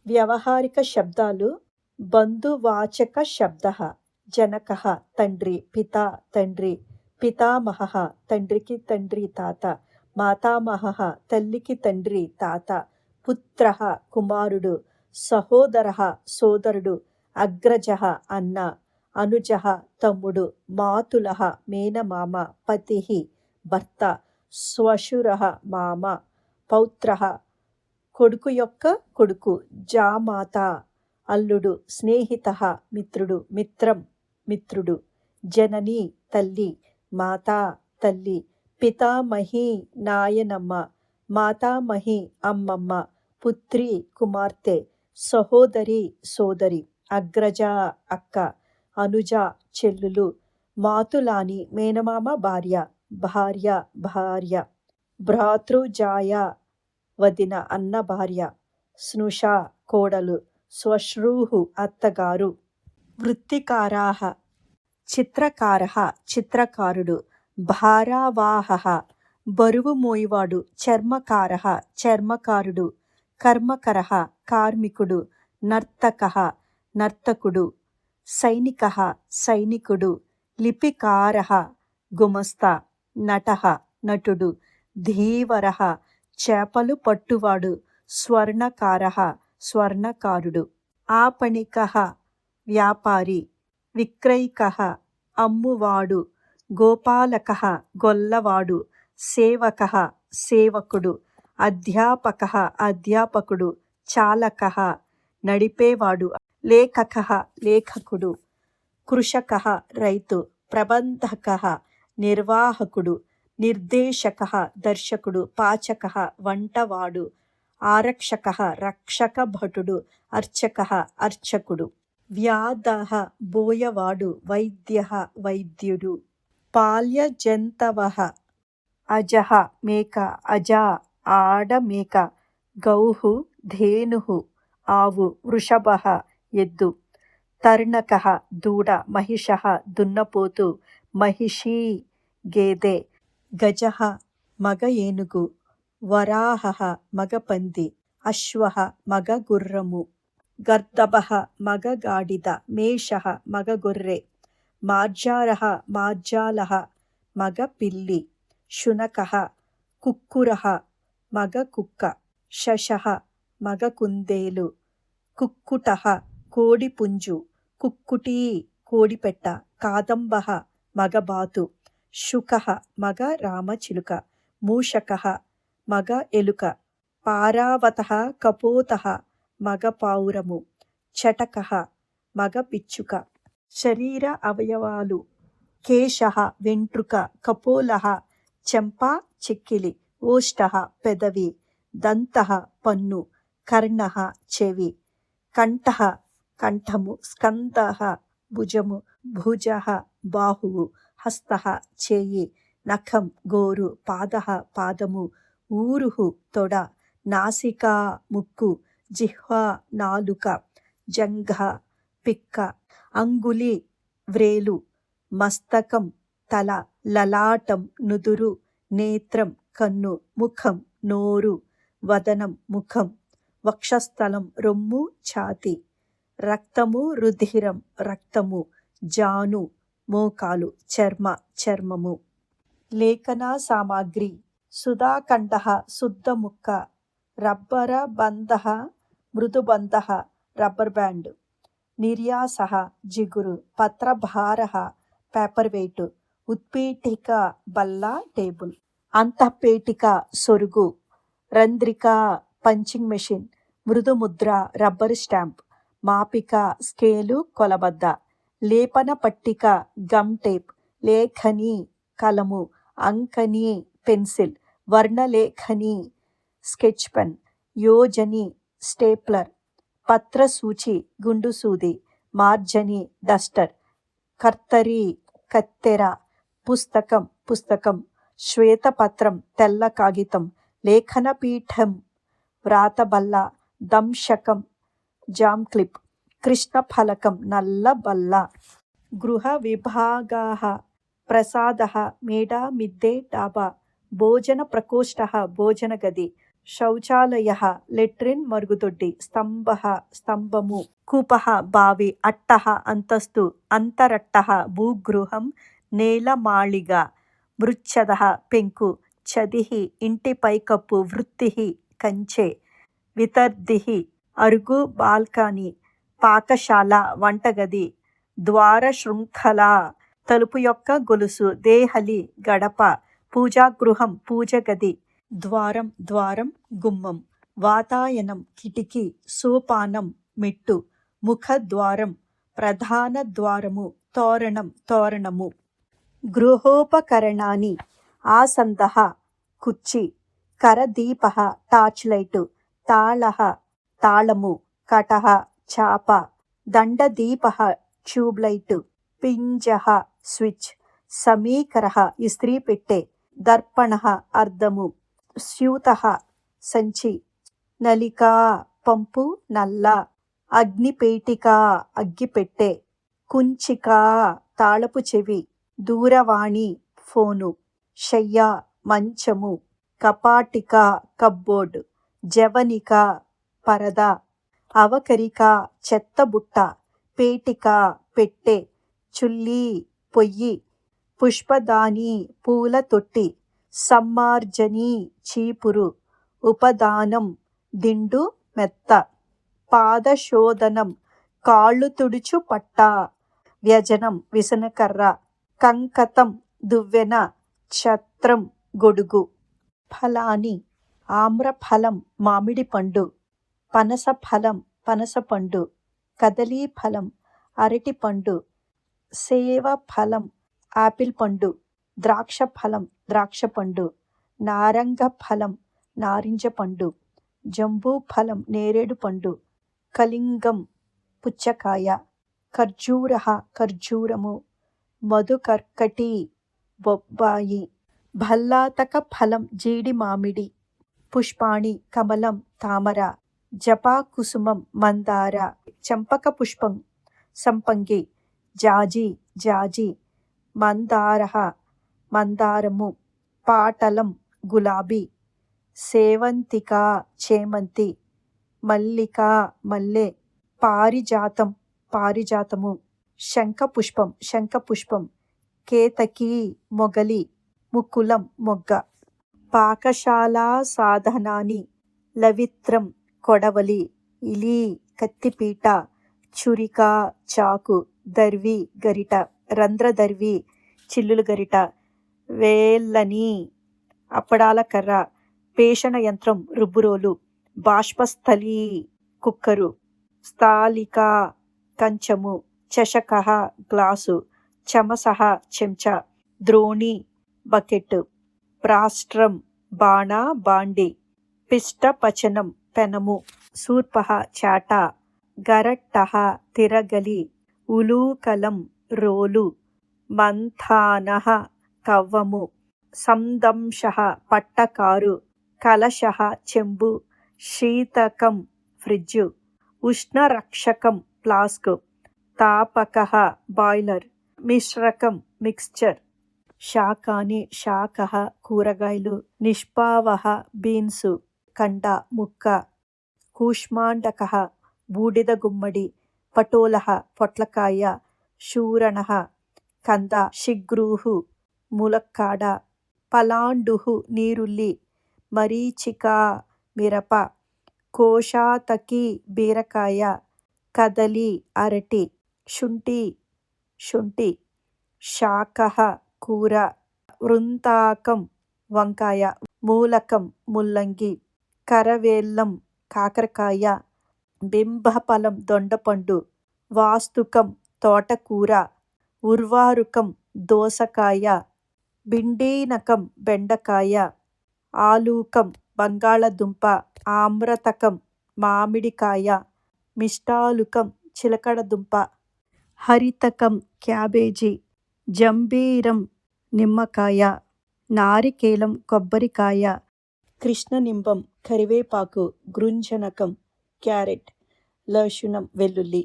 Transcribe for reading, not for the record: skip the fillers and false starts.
వ్యవహారిక శబ్దాలు. బంధువాచక శబ్దః. జనకః తండ్రి, పితా తండ్రి, పితామహః తండ్రికి తండ్రి తాత, మాతామహః తల్లికి తండ్రి తాత, పుత్రః కుమారుడు, సహోదరః సోదరుడు, అగ్రజః అన్న, అనుజః తమ్ముడు, మాతులః మేనమామ, పతిః భర్త, శ్వశురః మామ, పౌత్రః కొడుకు యొక్క కొడుకు, జామాత అల్లుడు, స్నేహితః మిత్రుడు, మిత్రం మిత్రుడు, జనని తల్లి, మాతా తల్లి, పితామహి నాయనమ్మ, మాతామహి అమ్మమ్మ, పుత్రి కుమార్తె, సహోదరి సోదరి, అగ్రజ అక్క, అనుజ చెల్లులు, మాతులాని మేనమామ భార్య, భార్య భార్య, భ్రాతృజాయ వదిన అన్న భార్య, స్నుష కోడలు, శ్వశ్రూః అత్తగారు. వృత్తికారాః చిత్రకారః చిత్రకారుడు, భారవాహః బరువు మోయువాడు, చర్మకారః చర్మకారుడు, కర్మకరః కార్మికుడు, నర్తకః నర్తకుడు, సైనికః సైనికుడు, లిపికారః గుమస్తా, నటః నటుడు, ధీవరః చేపలు పట్టువాడు, స్వర్ణకారః స్వర్ణకారుడు, ఆపణికః వ్యాపారి, విక్రయికః అమ్మువాడు, గోపాలకః గొల్లవాడు, సేవకః సేవకుడు, అధ్యాపకః అధ్యాపకుడు, చాలకః నడిపేవాడు, లేఖకః లేఖకుడు, కృషకః రైతు, ప్రబంధకః నిర్వాహకుడు, నిర్దేశకః దర్శకుడు, పాచకః వంటవాడు, ఆరక్షకః రక్షక భటుడు, అర్చకః అర్చకుడు, వ్యాధః బోయవాడు, వైద్యః వైద్యుడు, పాల్యజంతవః అజః మేక, అజా ఆడమేక, గౌః ధేనుః ఆవు, వృషభః ఎద్దు, తర్ణకః దూడ, మహిషః దున్నపోతు, మహిషీ గేదె, గజః మగ ఏనుగు, వరాహః మగ పంది, అశ్వః మగ గుర్రము, గర్దభః మగ గాడిద, మేషః మగ గొర్రె, మార్జారః మార్జాలః మగ పిల్లి, శునకః కుక్కురః మగ కుక్క, శశః మగ కుందేలు, కుక్కుటః కోడి పుంజు, కుక్కుటీ కోడిపెట్ట, కాదంబః మగ బాతు, శుకః మగ రామచిలుక, మూషకః మగ ఎలుక, పారావతః కపోతః మగ పావురము, చటకః మగ పిచ్చుక. శరీర అవయవాలు. కేశః వెంట్రుక, కపోలః చెంప చెక్కిలి, ఓష్ఠః పెదవి, దంతః పన్ను, కర్ణః చెవి, కంఠః కంఠము, స్కందః భుజము, భుజః బాహువు, హస్తః చేయి, నఖం గోరు, పాదః పాదము, ఊరుః తొడ, నాసికా ముక్కు, జిహ్వా నాలుక, జంఘ పిక్క, అంగుళి వ్రేలు, మస్తకం తల, లలాటం నుదురు, నేత్రం కన్ను, ముఖం నోరు, వదనం ముఖం, వక్షస్థలం రొమ్ము ఛాతీ, రక్తము రుధిరం రక్తము, జాను మోకాలు, చర్మ చర్మము. లేఖన సామాగ్రి. సుధాఖండః శుద్ధ ముక్క, రబ్బరబంధః మృదుబంధః రబ్బర్ బ్యాండ్, నిర్యాసః జిగురు, పత్రభారః పేపర్ వెయిట్, ఉత్పీఠిక బల్ల టేబుల్, అంతఃపేటిక సొరుగు, రంధ్రిక పంచింగ్ మెషిన్, మృదుముద్ర రబ్బరు స్టాంప్, మాపిక స్కేలు కొలబద్ద, లేపన పట్టిక గమ్ టేప్, లేఖని కలము, అంకని పెన్సిల్, వర్ణలేఖని స్కెచ్ పెన్, యోజని స్టేప్లర్, పత్రసూచి గుండు సూది, మార్జని డస్టర్, కర్తరి కత్తెర, పుస్తకం పుస్తకం, శ్వేతపత్రం తెల్ల కాగితం, లేఖనపీఠం వ్రాతబల్ల, దంశకం జామ్ క్లిప్, కృష్ణఫలకం నల్ల బల్ల. గృహ విభాగాః. ప్రసాదః మేడ మిద్దె డాబా, భోజన ప్రకోష్ఠః భోజన గది, శౌచాలయః లెట్రిన్ మరుగుదొడ్డి. స్తంభః స్తంభము. కూపః బావి. అట్టః అంతస్తు. అంతరట్టః భూగృహం నేలమాళిగ. మృచ్ఛదః పెంకు. చదిః ఇంటి పైకప్పు. వృత్తిః కంచె. వితర్దిః అరుగు బాల్కనీ. పాకశాల వంటగది. ద్వారశృంఖల తలుపు యొక్క గొలుసు. దేహలి గడప. పూజాగృహం పూజగది. ద్వారం ద్వారం గుమ్మం. వాతాయనం కిటికీ. సోపానం మెట్టు. ముఖద్వారం ప్రధాన ద్వారము. తోరణం తోరణము. గృహోపకరణాని. ఆసందః కుర్చీ. కరదీపః టార్చ్ లైటు. తాళః తాళము. కటః చాప. దండదీపః ట్యూబ్ లైటు. పింజః స్విచ్. సమీకరః ఇస్త్రీ పెట్టె. దర్పణః అద్దము. స్యూతః సంచి. నలికా పంపు నల్ల. అగ్నిపేటికా అగ్గిపెట్టె. కుంచికా తాళపు చెవి. దూరవాణి ఫోను. శయ్య మంచము. కపాటిక కప్బోర్డ్. జవనిక పరద. అవకరిక చెత్తబుట్ట. పేటిక పెట్టె. చుల్లీ పొయ్యి. పుష్పదాని పూల తొట్టి. సమ్మార్జని చీపురు. ఉపదానం దిండు మెత్త. పాదశోధనం కాళ్ళు తుడుచు పట్ట. వ్యజనం విసనకర్ర. కంకతం దువ్వెన. ఛత్రం గొడుగు. ఫలాని ఆమ్రఫలం మామిడి పండు. పనసఫలం పనసపండు. కదలీఫలం అరటిపండు. సేవఫలం ఆపిల్ పండు. ద్రాక్షఫలం ద్రాక్షపండు. నారంగఫలం నారింజ పండు. జంబూఫలం నేరేడు పండు. కలింగం పుచ్చకాయ. ఖర్జూరః ఖర్జూరము. మధుకర్కటి బొప్పాయి. భల్లాతక ఫలం జీడి మామిడి. పుష్పాణి కమలం తామర. జపాకుసుమం మందార. చంపక పుష్పం సంపంగి. జాజి జాజి. మందారః మందారము. పాటలం గులాబీ. సేవంతిక చేమంతి. మల్లిక మల్లె. పారిజాతం పారిజాతము. శంఖపుష్పం శంఖపుష్పం. కేతకీ మొగలి. ముకులం మొగ్గ. పాకశాలా సాధనాని. లవిత్రం కొడవలి. ఇలీ కత్తిపీట. చురిక చాకు. దర్వి గరిట. రంధ్రదర్వి చిల్లులు గరిట. వేళ్ళని అప్పడాల కర్ర. పేషణ యంత్రం రుబ్బురోలు. బాష్పస్థలి కుక్కరు. స్థాలిక కంచము. చషకః గ్లాసు. చమసః చెంచా. ద్రోణి బకెట్. ప్రాస్ట్రం బాణ బాండి. పిష్టపచనం పెనము. శూర్పః చాట. గరట్టః తిరగలి. ఉలూకలం రోలు. మంథానః కవ్వము. సందంశః పట్టకారు. కలశః చెంబు. శీతకం ఫ్రిడ్జు. ఉష్ణరక్షకం ఫ్లాస్క్. తాపకః బాయిలర్. మిశ్రకం మిక్స్చర్. శాకాని శాకః కూరగాయలు. నిష్పావః బీన్సు. కండ ముక్క. కూష్మాండకః బూడిద గుమ్మడి. పటోలః పొట్లకాయ. శూరణః కంద. శిగ్రూః ములక్కాడ. పలాండుః నీరుల్లి. మరీచికా మిరప. కోశాతకి బీరకాయ. కదలి అరటి. శుంఠి శొంఠి. శాకః కూర. వృంతాకం వంకాయ. మూలకం ముల్లంగి. కరవేల్లం కాకరకాయ. బింబఫలం దొండపండు. వాస్తుకం తోటకూర. ఉర్వారుకం దోసకాయ. భిండీనకం బెండకాయ. ఆలూకం బంగాళదుంప. ఆమ్రతకం మామిడికాయ. మిష్టాలుకం చిలకడదుంప. హరితకం క్యాబేజీ. జంబీరం నిమ్మకాయ. నారికేలం కొబ్బరికాయ. కృష్ణనింబం కరివేపాకు. గృంజనకం క్యారెట్. లశునం వెల్లుల్లి.